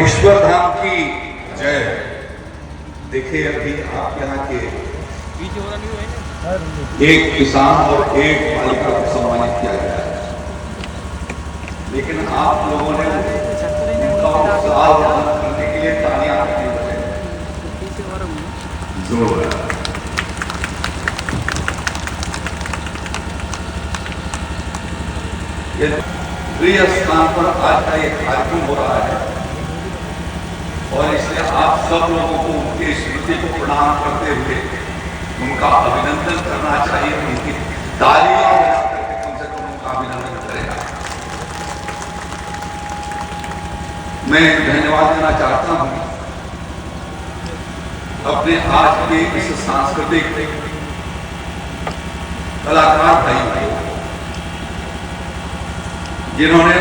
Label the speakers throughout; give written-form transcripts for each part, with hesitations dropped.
Speaker 1: महेश्वर धाम की जय। देखिए अभी आप यहाँ के एक किसान और एक बालिका को सम्मानित किया गया है, लेकिन आप लोगों ने उनका उत्साह करने के लिए तालियां नहीं बजाई। जोरदार। प्रिय स्थान पर आज का एक कार्यक्रम हो रहा है और इसलिए आप सब लोगों को उनकी स्मृति को प्रणाम करते हुए उनका अभिनंदन करना चाहिए। उनकी तालियां बजा करके कम से कम उनका अभिनंदन करेगा। मैं धन्यवाद देना चाहता हूं अपने आज के इस सांस्कृतिक कलाकार भाई को, जिन्होंने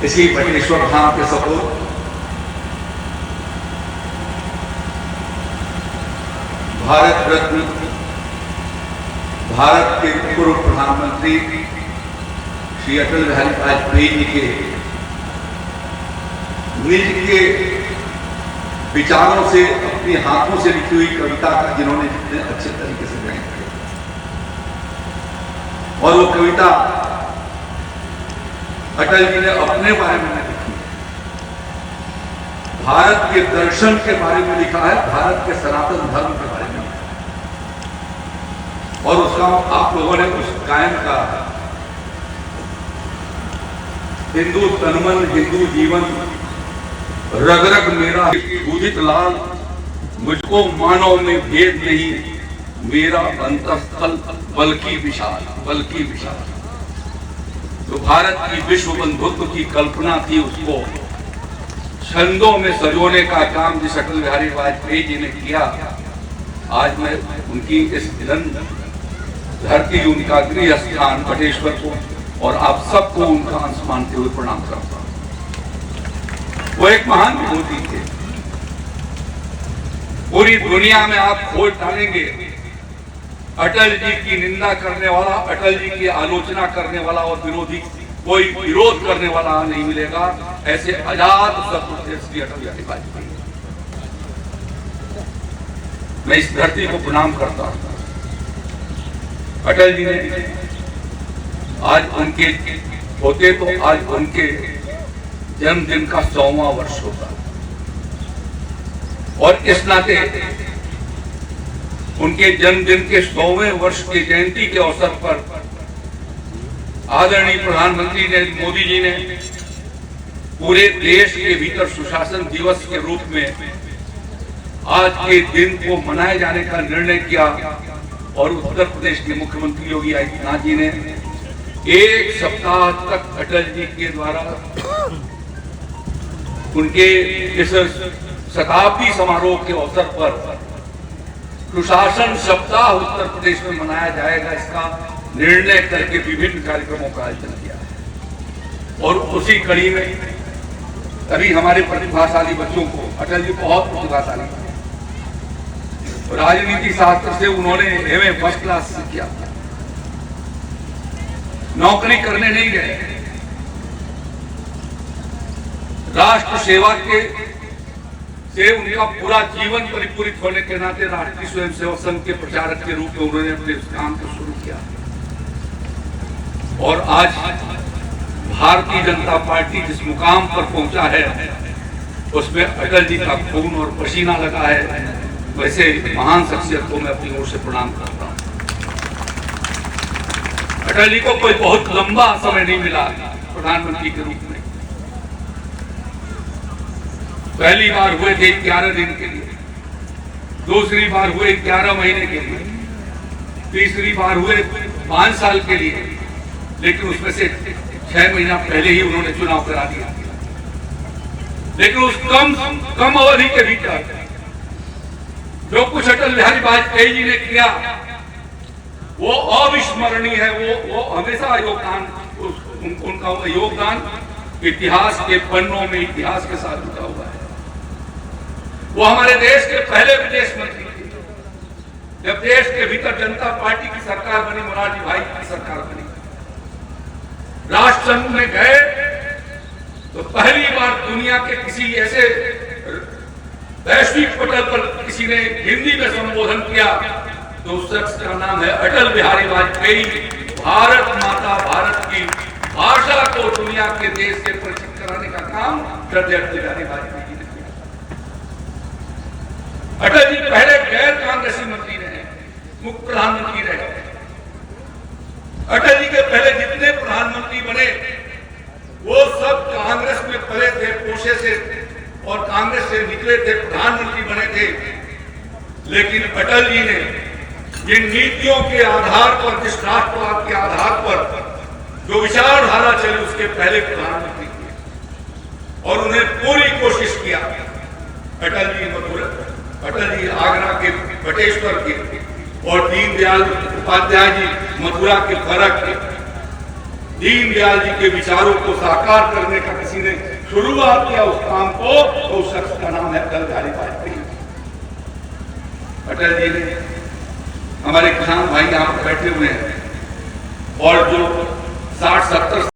Speaker 1: इसी बटेश्वर धाम के सपूत भारत रत्न, भारत के पूर्व प्रधानमंत्री श्री अटल बिहारी वाजपेयी जी के निज के विचारों से, अपने हाथों से लिखी हुई कविता का जिन्होंने जितने अच्छे तरीके से गायन किया, और वो कविता अटल जी ने अपने बारे में लिखी, भारत के दर्शन के बारे में लिखा है, भारत के सनातन धर्म के बारे में, और उसका आप लोगों ने उस गायन का हिंदू तनमन, हिंदू जीवन, रग रग मेरा उदित लाल, मुझको मानव में भेद नहीं, मेरा अंतस्थल बल्कि विशाल, बल्कि विशाल। तो भारत की विश्व बंधुत्व की कल्पना थी, उसको छंदों में सजोने का काम जिस अटल बिहारी वाजपेयी जी ने किया, आज मैं उनकी इस धरती, उनका गृह स्थान बटेश्वर को और आप सबको उनका अंश मानते हुए प्रणाम करता हूं। वो एक महान विभूति थे। पूरी दुनिया में आप खोज डालेंगे, अटल जी की निंदा करने वाला, अटल जी की आलोचना करने वाला और विरोधी कोई विरोध करने वाला नहीं मिलेगा। ऐसे आजाद शत्रु श्री अटल बिहारी वाजपेयी। मैं इस धरती को प्रणाम करता हूं। अटल जी ने आज उनके होते तो आज उनके जन्मदिन का 100वां वर्ष होता, और इस नाते उनके जन्मदिन के 100वें वर्ष की जयंती के अवसर पर आदरणीय प्रधानमंत्री नरेंद्र मोदी जी ने पूरे देश के भीतर सुशासन दिवस के रूप में आज के दिन को मनाए जाने का निर्णय किया, और उत्तर प्रदेश के मुख्यमंत्री योगी आदित्यनाथ जी ने एक सप्ताह तक अटल जी के द्वारा उनके इस शताब्दी समारोह के अवसर पर सुशासन सप्ताह उत्तर प्रदेश में मनाया जाएगा, इसका निर्णय करके विभिन्न कार्यक्रमों का आयोजन किया। और उसी कड़ी में अभी हमारे प्रतिभाशाली बच्चों को, अटल जी बहुत प्रतिभाशाली थे, राजनीति शास्त्र से उन्होंने एमए फर्स्ट क्लास से किया, नौकरी करने नहीं गए, राष्ट्र सेवा के से उनका पूरा जीवन परिपूरित होने के नाते राष्ट्रीय स्वयंसेवक संघ के प्रचारक के रूप में उन्होंने अपने काम को शुरू किया। और आज भारतीय जनता पार्टी जिस मुकाम पर पहुंचा है, उसमें अटल जी का खून और पसीना लगा है। वैसे महान शख्सियत को मैं अपनी ओर से प्रणाम करता हूं। अटल जी को कोई बहुत लंबा समय नहीं मिला प्रधानमंत्री के रूप में। पहली बार हुए थे 11 दिन के लिए, दूसरी बार हुए 11 महीने के लिए, तीसरी बार हुए 5 साल के लिए, लेकिन उसमें से 6 महीना पहले ही उन्होंने चुनाव करा दिया। लेकिन उस कम अवधि के भीतर जो कुछ अटल बिहारी वाजपेयी जी ने किया वो अविस्मरणीय है। वो हमेशा योगदान, उनका योगदान इतिहास के पन्नों में इतिहास के साथ जुड़ा हुआ है। वो हमारे देश के पहले विदेश मंत्री थे। जब देश के भीतर जनता पार्टी की सरकार बनी, मोरारजी भाई की सरकार बनी, राष्ट्र संघ में गए तो पहली बार दुनिया के किसी ऐसे वैश्विक पटल पर किसी ने हिंदी में संबोधन किया तो उस शख्स का नाम है अटल बिहारी वाजपेयी। भारत माता भारत की भाषा को दुनिया के देश से परिचित कराने का काम अटल बिहारी वाजपेयी ने किया। अटल जी पहले गैर कांग्रेसी मंत्री रहे, मुख्य प्रधानमंत्री रहे। अटल जी के पहले जितने प्रधानमंत्री बने वो सब कांग्रेस में पले थे, पोषे से और कांग्रेस से निकले थे, प्रधानमंत्री बने थे। लेकिन अटल जी ने जिन नीतियों के आधार पर, जिस राष्ट्रवाद के आधार पर जो विचारधारा चली उसके पहले प्रधानमंत्री थे और उन्हें पूरी कोशिश किया। अटल जी मथुरा, अटल जी आगरा के बटेश्वर के और दीनदयाल उपाध्याय जी मथुरा के फर्क के। दीनदयाल जी के विचारों को साकार करने का किसी ने शुरुआत किया उस काम को, तो उस शख्स का नाम है अटल बिहारी वाजपेयी। अटल जी ने, हमारे किसान भाई यहाँ पर बैठे हुए हैं और जो 60-70